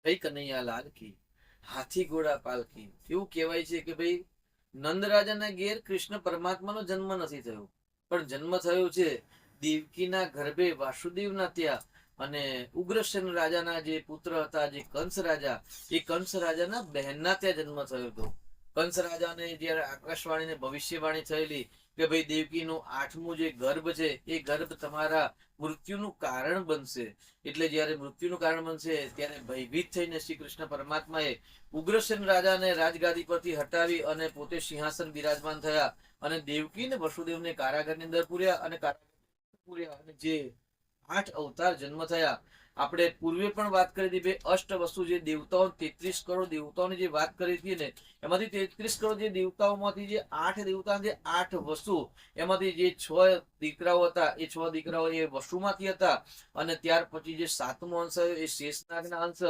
ભાઈ કનૈયા લાલ કી હાથી ઘોડા પાલકી. એવું કહેવાય છે કે ભાઈ નંદ રાજાના ઘેર કૃષ્ણ પરમાત્માનો જન્મ નથી થયો, પણ જન્મ થયો છે દેવકીના ગર્ભે વાસુદેવના ત્યાં. અને ઉગ્રસેન રાજાના જે પુત્ર હતા, જે કંસ રાજા, એ કંસ રાજાના બહેનના ત્યાં જન્મ થયો હતો. કંસ રાજાને જયારે આકાશવાણીને ભવિષ્યવાણી થયેલી કે ભાઈ દેવકીનું 8મું જે ગર્ભ છે એ ગર્ભ તમારા મૃત્યુનું કારણ બનશે. એટલે જયારે મૃત્યુનું કારણ બનશે ત્યારે ભયભીત થઈને શ્રી કૃષ્ણ પરમાત્માએ ઉગ્રસેન રાજાને રાજગાદી પરથી હટાવી અને પોતે સિંહાસન બિરાજમાન થયા અને દેવકી ને વસુદેવને કારાગારની અંદર પૂર્યા અને જે 8 અવતાર જન્મ થયા. આપણે પૂર્વે પણ વાત કરી હતી ભાઈ અષ્ટ વસ્તુ જે દેવતાઓ 33 કરોડ દેવતાઓની જે વાત કરી હતી ને, એમાંથી 33 કરોડ જે દેવતાઓમાંથી જે 8 દેવતા, જે 8 વસુ, એમાંથી જે 6 દીકરાઓ હતા એ 6 દીકરાઓ એ વસુમાંથી હતા. અને ત્યાર પછી જે 7મો અંશ એ શેષનાગના અંશ.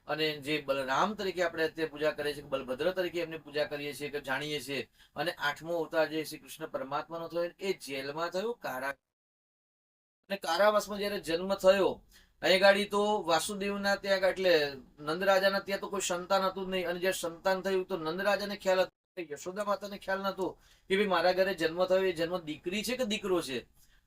અને જે બલરામ તરીકે આપણે અત્યારે પૂજા કરીએ છીએ, બલભદ્ર તરીકે એમની પૂજા કરીએ છીએ કે જાણીએ છીએ. અને 8મો અવતાર જે શ્રી કૃષ્ણ પરમાત્માનો થયો એ જેલમાં થયો, અને કારાવાસમાં જયારે જન્મ થયો અહીં ગાડી તો વાસુદેવના ત્યાં એટલે નંદ રાજાના ત્યાં તો કોઈ સંતાન હતું જ નહીં. અને જયારે સંતાન થયું તો નંદ રાજાને ખ્યાલ હતો, યશોદા માતાને ખ્યાલ નતો કે ભાઈ મારા ઘરે જન્મ થયો એ જન્મ દીકરી છે કે દીકરો છે.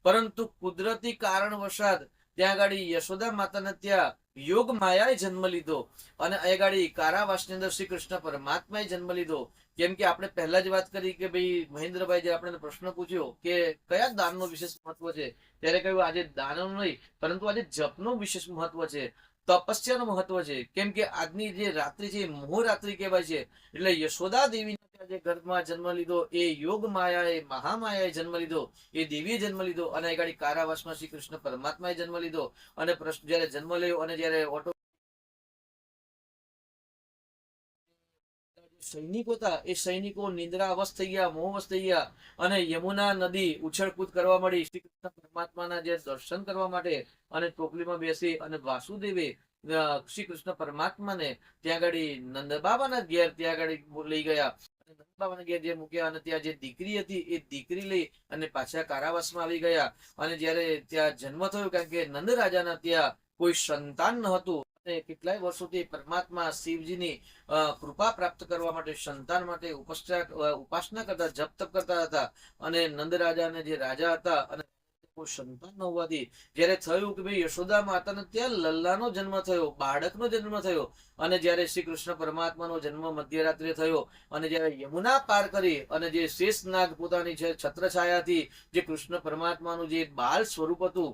પરંતુ કુદરતી કારણ વસાત ત્યાં ગાડી યશોદા માતાને ત્યાં યોગ માયાએ જન્મ લીધો. અને અહીં ગાડી કારાવાસની અંદર શ્રી કૃષ્ણ પરમાત્માએ જન્મ લીધો. કેમ કે આપણે પહેલા જ વાત કરી કે ભાઈ મહેન્દ્રભાઈ જે આપણે પ્રશ્ન પૂછ્યો કે કયા દાનનો વિશેષ મહત્વ છે, ત્યારે કહ્યું આજે દાનનું નહીં પરંતુ આજે જપનું વિશેષ મહત્વ છે, તપસ્યાનું મહત્વ છે. કેમ કે આજની જે રાત્રિ છે એ મોહરાત્રિ કહેવાય છે. એટલે યશોદા દેવી જે ગર્ભમાં જન્મ લીધો એ યોગ માયાએ, મહામાયાએ જન્મ લીધો, એ દેવીએ જન્મ લીધો. અને એ ગાડી કારાવાસમાં શ્રી કૃષ્ણ પરમાત્માએ જન્મ લીધો. અને પ્રશ્ન જયારે જન્મ લેવો અને જયારે ઓટો સૈનિકો હતા એ સૈનિકો નિંદ્રા અવસ્થ થઈ ગયા, મોહ અવસ્થ થઈ ગયા. અને યમુના નદી ઉછળકૂદ કરવા મળી શ્રી કૃષ્ણ પરમાત્માના જે દર્શન કરવા માટે. અને ટોપલીમાં બેસી અને વાસુદેવે શ્રી કૃષ્ણ પરમાત્માને ત્યાં આગળ નંદ બાબાના ઘેર ત્યાં આગળ લઈ ગયા. નંદ બાબાના ઘેર જે મૂક્યા અને ત્યાં જે દીકરી હતી એ દીકરી લઈ અને પાછા કારાવાસમાં આવી ગયા. અને જયારે ત્યાં જન્મ થયો, કારણ કે નંદ રાજાના ત્યાં કોઈ સંતાન ન હતું. કેટલાય વર્ષોથી પરમાત્મા શિવજીની કૃપા પ્રાપ્ત કરવા માટે સંતાન માટે ઉપાસના કરતા, જપ તપ કરતા હતા. અને નંદ રાજાને જે રાજા હતા અને કોઈ સંતાન ન હોવાથી જયારે થયું કે ભાઈ યશોદા માતાને ત્યાં લલ્લાનો જન્મ થયો, બાળકનો જન્મ થયો. અને જયારે શ્રી કૃષ્ણ પરમાત્માનો જન્મ મધ્યરાત્રે થયો અને જયારે યમુના પાર કરી અને જે શેષનાગ પોતાની છે છત્રછાયાથી જે કૃષ્ણ પરમાત્માનું જે બાલ સ્વરૂપ હતું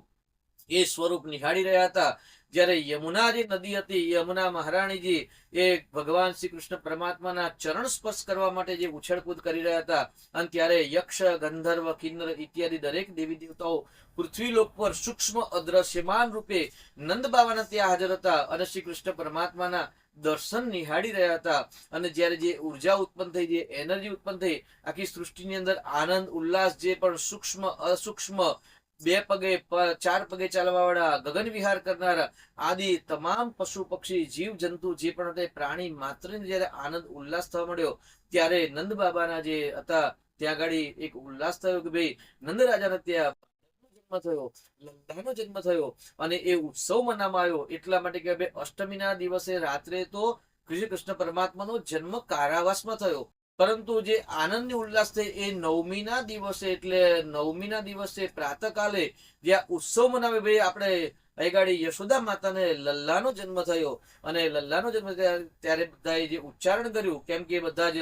એ સ્વરૂપ નિહાળી રહ્યા હતા. જયારે યમુના જે નદી હતી, યમુના મહારાણીજી એ ભગવાન શ્રી કૃષ્ણ પરમાત્માના ચરણ સ્પર્શ કરવા માટે જે ઉછળકૂદ કરી રહ્યા હતા. અને ત્યારે યક્ષ, ગંધર્વ, કિન્નર ઇત્યાદિ દરેક દેવી દેવતાઓ પૃથ્વીલોક પર સૂક્ષ્મ અદ્રશ્યમાન રૂપે નંદ બાબાના ત્યાં હાજર હતા અને શ્રી કૃષ્ણ પરમાત્માના દર્શન નિહાળી રહ્યા હતા. અને જયારે જે ઉર્જા ઉત્પન્ન થઈ, જે એનર્જી ઉત્પન્ન થઈ, આખી સૃષ્ટિની અંદર આનંદ ઉલ્લાસ, જે પણ સૂક્ષ્મ અસૂક્ષ્મ, 2 પગે 4 પગે ચાલવા વાળા, ગગન વિહાર કરનારા આદિ તમામ પશુ પક્ષી જીવ જંતુ જે પણ હતા પ્રાણી માત્ર જયારે આનંદ ઉલ્લાસ થવા મળ્યો ત્યારે નંદ બાબાના જે હતા ત્યાં આગળ એક ઉલ્લાસ થયો કે ભાઈ નંદ રાજાના ત્યાં જન્મ થયો, લલ્લાનો જન્મ થયો. અને એ ઉત્સવ મનાવવામાં આવ્યો એટલા માટે કે ભાઈ અષ્ટમીના દિવસે રાત્રે તો શ્રી કૃષ્ણ પરમાત્માનો જન્મ કારાવાસમાં થયો. પરંતુ જે આનંદની ઉલ્લાસ થઈ એ નવમીના દિવસે, એટલે નવમીના દિવસે પ્રાતકાલે જે આ ઉત્સવ મનાવે ભાઈ આપણે ગાડી યશોદા માતાને લલ્લાનો જન્મ થયો. અને લલ્લાનો જન્મ ત્યારે બધાએ જે ઉચ્ચારણ કર્યું, કેમ કે બધા જ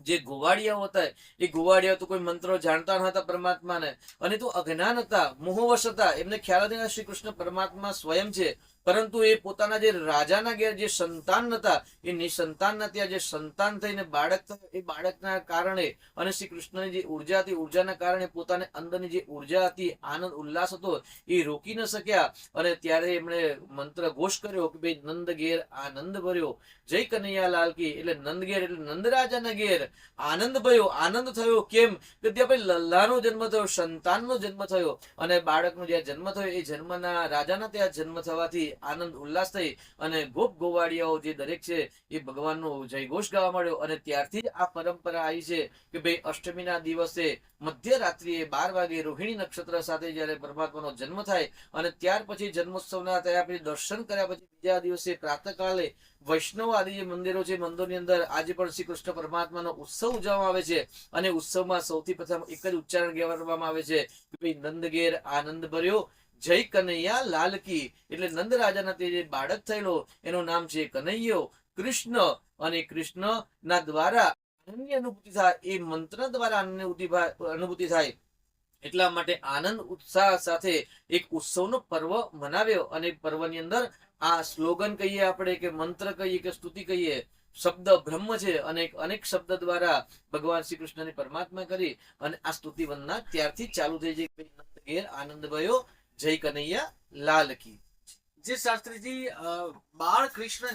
જે ગોવાળિયાઓ હતા એ ગોવાળિયાઓ તો કોઈ મંત્રો જાણતા ન હતા પરમાત્માને, અને તો અજ્ઞાન હતા, મોહવશ હતા. એમને ખ્યાલ હતી શ્રી કૃષ્ણ પરમાત્મા સ્વયં છે. પરંતુ એ પોતાના જે રાજાના ઘેર જે સંતાન હતા એ નિસંતાનના ત્યાં જે સંતાન થઈને બાળક થયું, એ બાળકના કારણે અને શ્રી કૃષ્ણની જે ઉર્જા હતી, ઉર્જાના કારણે પોતાની અંદરની જે ઉર્જા હતી, આનંદ ઉલ્લાસ હતો, એ રોકી ન શક્યા. અને ત્યારે એમણે મંત્ર ઘોષ કર્યો કે ભાઈ નંદ ઘેર આનંદ ભર્યો, જય કનૈયા લાલ કી. એટલે નંદ ઘેર એટલે નંદ રાજાના ઘેર આનંદ ભયો, આનંદ થયો. કેમ કે ત્યાં ભાઈ લલ્લાનો જન્મ થયો, સંતાનનો જન્મ થયો. અને બાળકનો જ્યાં જન્મ થયો એ જન્મના રાજાના ત્યાં જન્મ થવાથી આનંદ ઉલ્લાસ થઈ અને ગોપ ગોવાળિયાઓ જે દરેક છે એ ભગવાનનો જયઘોષ ગાવા મળ્યો. અને ત્યારથી જ આ પરંપરા આવી છે કે ભાઈ અષ્ટમીના દિવસે મધ્યરાત્રિએ 12 વાગે રોહિણી નક્ષત્ર સાથે જયારે પરમાત્માનો જન્મ થાય અને ત્યાર પછી જન્મોત્સવના થયા પછી દર્શન કર્યા પછી બીજા દિવસે પ્રાતઃકાલે વૈષ્ણવ આદિ જે મંદિરો છે, મંદિરોની અંદર આજે પણ શ્રી કૃષ્ણ પરમાત્માનો ઉત્સવ ઉજવવામાં આવે છે. અને ઉત્સવમાં સૌથી પ્રથમ એક જ ઉચ્ચારણ કહેવામાં આવે છે કે ભાઈ નંદ ઘેર આનંદ ભર્યો, જય કનૈયા લાલ કી. એટલે નંદ રાજાના તે જે બાળક થયેલો એનું નામ છે કનૈયો કૃષ્ણ. અને કૃષ્ણ ના દ્વારા આનંદની અનુભૂતિ થાય, એ મંત્ર દ્વારા અનુભૂતિ થાય એટલા માટે આનંદ ઉત્સાહ સાથે એક ઉત્સવનો પર્વ મનાવ્યો. અને પર્વની અંદર આ સ્લોગન કહીએ આપણે કે મંત્ર કહીએ કે સ્તુતિ કહીએ, શબ્દ બ્રહ્મ છે અને અનેક શબ્દ દ્વારા ભગવાન શ્રી કૃષ્ણની પરમાત્મા કરી અને આ સ્તુતિ વંદના ત્યારથી ચાલુ થઈ છે. નંદ ઘેર આનંદ ભયો, જય કનૈયા લાલ કી. જે શાસ્ત્રીજી બાળ કૃષ્ણ